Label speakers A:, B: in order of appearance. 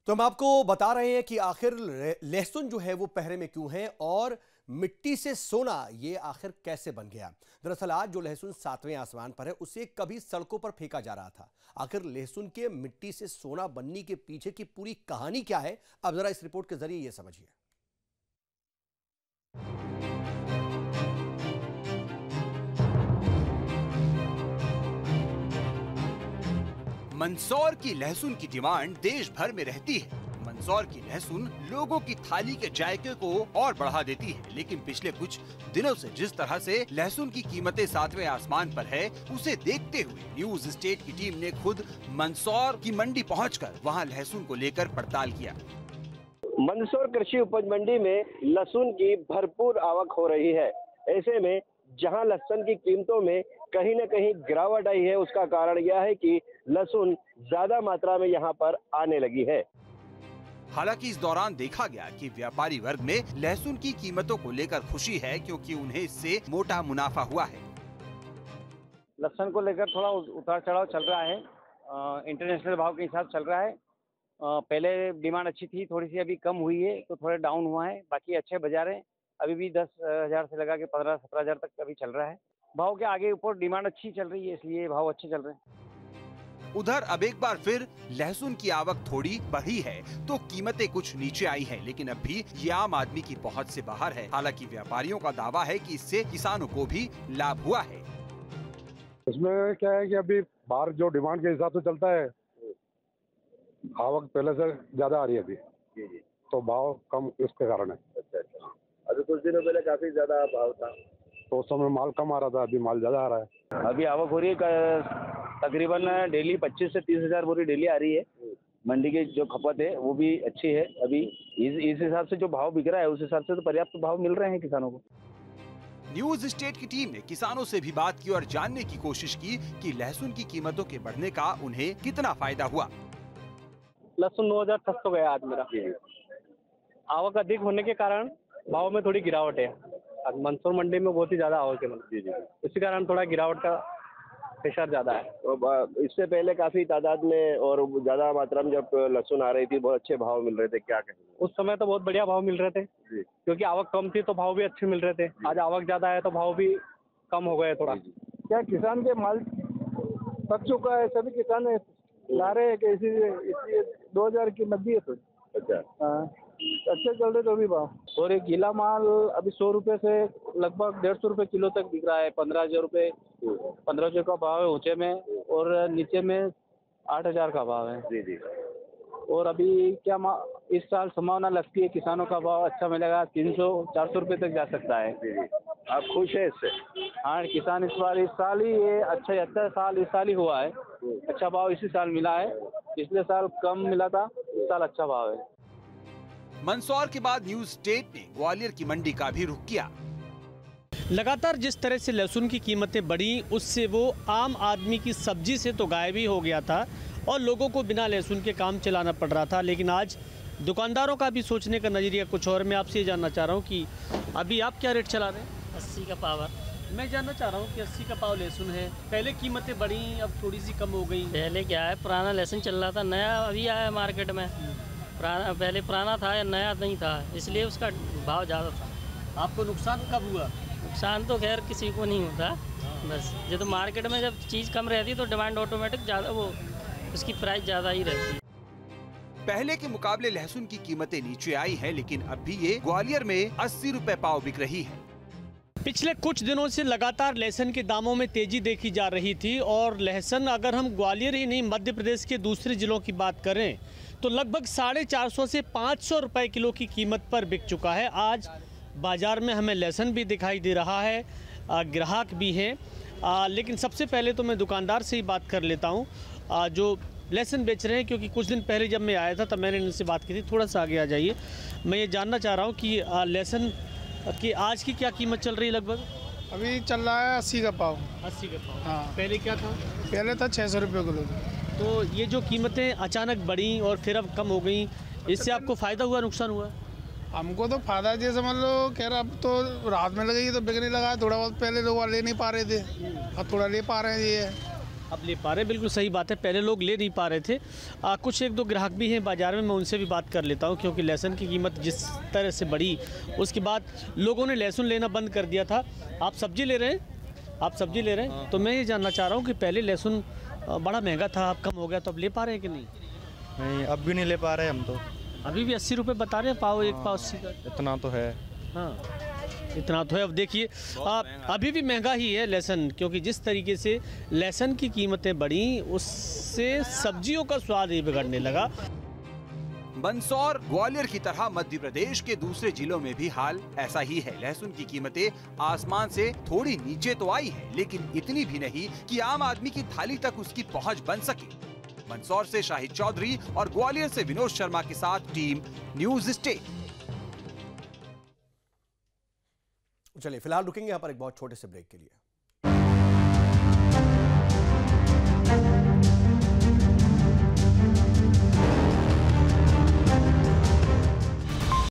A: तो हम आपको बता रहे हैं कि आखिर लहसुन जो है वो पहरे में क्यों है और मिट्टी से सोना ये आखिर कैसे बन गया। दरअसल आज जो लहसुन 7वें आसमान पर है उसे कभी सड़कों पर फेंका जा रहा था। आखिर लहसुन के मिट्टी से सोना बनने के पीछे की पूरी कहानी क्या है, अब जरा इस रिपोर्ट के जरिए ये समझिए।
B: मंदसौर की लहसुन की डिमांड देश भर में रहती है। मंदसौर की लहसुन लोगों की थाली के जायके को और बढ़ा देती है, लेकिन पिछले कुछ दिनों से जिस तरह से लहसुन की कीमतें 7वें आसमान पर है, उसे देखते हुए न्यूज स्टेट की टीम ने खुद मंदसौर की मंडी पहुंचकर वहां लहसुन को लेकर पड़ताल किया।
C: मंदसौर कृषि उपज मंडी में लहसुन की भरपूर आवक हो रही है। ऐसे में जहां लहसुन की कीमतों में कहीं न कहीं गिरावट आई है, उसका कारण यह है कि लहसुन ज्यादा मात्रा में यहां पर आने लगी है।
B: हालांकि इस दौरान देखा गया कि व्यापारी वर्ग में लहसुन की कीमतों को लेकर खुशी है, क्योंकि उन्हें इससे मोटा मुनाफा हुआ है।
D: लहसुन को लेकर थोड़ा उतार चढ़ाव चल रहा है, इंटरनेशनल भाव के हिसाब चल रहा है। पहले डिमांड अच्छी थी, थोड़ी सी अभी कम हुई है तो थोड़ा डाउन हुआ है। बाकी अच्छे बाजार है, अभी भी 10,000 से लगा के 15-17 हज़ार तक अभी चल रहा है। भाव के आगे ऊपर डिमांड अच्छी चल रही है, इसलिए भाव अच्छे चल रहे हैं।
B: उधर अब एक बार फिर लहसुन की आवक थोड़ी बढ़ी है तो कीमतें कुछ नीचे आई है, लेकिन अब भी ये आम आदमी की पहुंच से बाहर है। हालांकि व्यापारियों का दावा है कि इससे किसानों को भी लाभ हुआ है।
E: इसमें क्या है कि अभी बाहर जो डिमांड के हिसाब से चलता है, आवक पहले से ज्यादा आ रही है अभी, तो भाव कम इसके कारण है।
C: अच्छा। अभी कुछ दिनों पहले काफी ज्यादा भाव था,
E: तो उस समय माल कम आ रहा था, अभी माल ज्यादा आ रहा है।
D: अभी आवक हो रही है, तकरीबन डेली 25 से 30 हज़ार बोरी डेली आ रही है। मंडी की जो खपत है वो भी अच्छी है। अभी इस हिसाब से जो भाव बिक रहा है उस हिसाब से तो पर्याप्त भाव मिल रहे हैं किसानों को।
B: न्यूज स्टेट की टीम ने किसानों से भी बात की और जानने की कोशिश की कि लहसुन की कीमतों के बढ़ने का उन्हें कितना फायदा हुआ।
F: लहसुन 9,600 गया आज मेरा। आवक अधिक होने के कारण भाव में थोड़ी गिरावट है। आज मंदसौर मंडी में बहुत ही ज्यादा आवक है, इसी कारण थोड़ा गिरावट का प्रेशर ज्यादा है।
C: तो इससे पहले काफी तादाद में और ज्यादा मात्रा में जब लहसुन आ रही थी, बहुत अच्छे भाव मिल रहे थे, क्या कहेंगे?
F: उस समय तो बहुत बढ़िया भाव मिल रहे थे, क्योंकि आवक कम थी तो भाव भी अच्छे मिल रहे थे। आज आवक ज्यादा है तो भाव भी कम हो गए थोड़ा।
E: क्या किसान के माल पक चुका है, सभी किसान ला रहे हैं कि इसलिए 2,000 की कीमत दी है। तो
C: अच्छा,
E: अच्छे चल रहे तो भी भाव।
F: और एक गीला माल अभी 100 रुपए से लगभग 150 रुपए किलो तक बिक रहा है। 15,000 रुपए 1500 का भाव है ऊंचे में, और नीचे में 8,000 का भाव है।
C: जी।
F: और अभी क्या इस साल संभावना लगती है किसानों का भाव अच्छा मिलेगा, 300-400 रुपए तक जा सकता है।
C: जी। आप खुश हैं इससे?
F: हाँ, किसान इस साल ही ये अच्छा साल इस साल ही हुआ है। अच्छा भाव इसी साल मिला है, पिछले साल कम मिला था, इस साल अच्छा भाव है।
B: मंदसौर के बाद न्यूज स्टेट ने ग्वालियर की मंडी का भी रुख किया।
G: लगातार जिस तरह से लहसुन की कीमतें बढ़ी, उससे वो आम आदमी की सब्जी से तो गायब ही हो गया था और लोगों को बिना लहसुन के काम चलाना पड़ रहा था। लेकिन आज दुकानदारों का भी सोचने का नज़रिया कुछ और। मैं आपसे ये जानना चाह रहा हूँ कि अभी आप क्या रेट चला रहे हैं?
H: 80 का पाव।
G: मैं जानना चाह रहा हूँ कि 80 का पाव लहसुन है, पहले कीमतें बढ़ी, अब थोड़ी सी कम हो गई।
H: पहले क्या है, पुराना लहसुन चल रहा था, नया अभी आया मार्केट में। पहले पुराना था या नया नहीं था, इसलिए उसका भाव ज़्यादा था।
G: आपको नुकसान कब हुआ?
H: नुकसान तो खैर किसी को नहीं होता, बस जब तो मार्केट में जब चीज़ कम रहती है तो डिमांड ऑटोमेटिक ज़्यादा, वो उसकी प्राइस ज़्यादा ही रहती है।
B: पहले के मुकाबले लहसुन की कीमतें नीचे आई हैं, लेकिन अब भी ये ग्वालियर में 80 रुपए पाव बिक रही है।
G: पिछले कुछ दिनों से लगातार लहसुन के दामों में तेजी देखी जा रही थी और लहसुन अगर हम ग्वालियर ही नहीं मध्य प्रदेश के दूसरे जिलों की बात करें तो लगभग 450 से 500 रुपए किलो की कीमत पर बिक चुका है। आज बाज़ार में हमें लहसुन भी दिखाई दे रहा है, ग्राहक भी हैं, लेकिन सबसे पहले तो मैं दुकानदार से ही बात कर लेता हूं जो लहसुन बेच रहे हैं, क्योंकि कुछ दिन पहले जब मैं आया था तब मैंने इनसे बात की थी। थोड़ा सा आगे आ जाइए। मैं ये जानना चाह रहा हूँ कि लहसुन की आज की क्या कीमत चल रही है? लगभग
I: अभी चल रहा है 80 का पाव।
G: 80 का पाव।
I: हाँ।
G: पहले क्या था?
I: पहले था 600 रुपये किलो।
G: तो ये जो कीमतें अचानक बढ़ी और फिर अब कम हो गई, इससे आपको फ़ायदा हुआ, नुकसान हुआ?
I: हमको तो फायदा है, समझ लो। कह रहा अब तो रात में लगेगी तो बिकने लगा है थोड़ा बहुत। पहले लोग ले नहीं पा रहे थे, अब थोड़ा ले पा रहे हैं। ये
G: अब ले पा रहे हैं, बिल्कुल सही बात है। पहले लोग ले नहीं पा रहे थे। कुछ एक दो ग्राहक भी हैं बाज़ार में, मैं उनसे भी बात कर लेता हूं, क्योंकि लहसुन की कीमत जिस तरह से बढ़ी उसके बाद लोगों ने लहसुन लेना बंद कर दिया था। आप सब्जी ले रहे हैं? आप सब्जी ले रहे हैं? तो मैं ये जानना चाह रहा हूँ कि पहले लहसुन बड़ा महंगा था, अब कम हो गया, तो अब ले पा रहे हैं कि नहीं?
J: नहीं, अब भी नहीं ले पा रहे हम तो।
G: अभी भी 80 रुपये बता रहे हैं पाव, एक पाव 80 का।
J: इतना तो है।
G: हाँ, इतना तो है। अब देखिए अभी भी महंगा ही है लहसुन, क्योंकि जिस तरीके से लहसुन की कीमतें बढ़ी उससे सब्जियों का स्वाद ही बिगड़ने लगा।
B: मंदसौर, ग्वालियर की तरह मध्य प्रदेश के दूसरे जिलों में भी हाल ऐसा ही है। लहसुन की कीमतें आसमान से थोड़ी नीचे तो आई है, लेकिन इतनी भी नहीं कि आम आदमी की थाली तक उसकी पहुंच बन सके। मंदसौर से शाहिद चौधरी और ग्वालियर से विनोद शर्मा के साथ टीम न्यूज स्टेट।
A: चलिए फिलहाल रुकेंगे यहाँ पर एक बहुत छोटे से ब्रेक के लिए।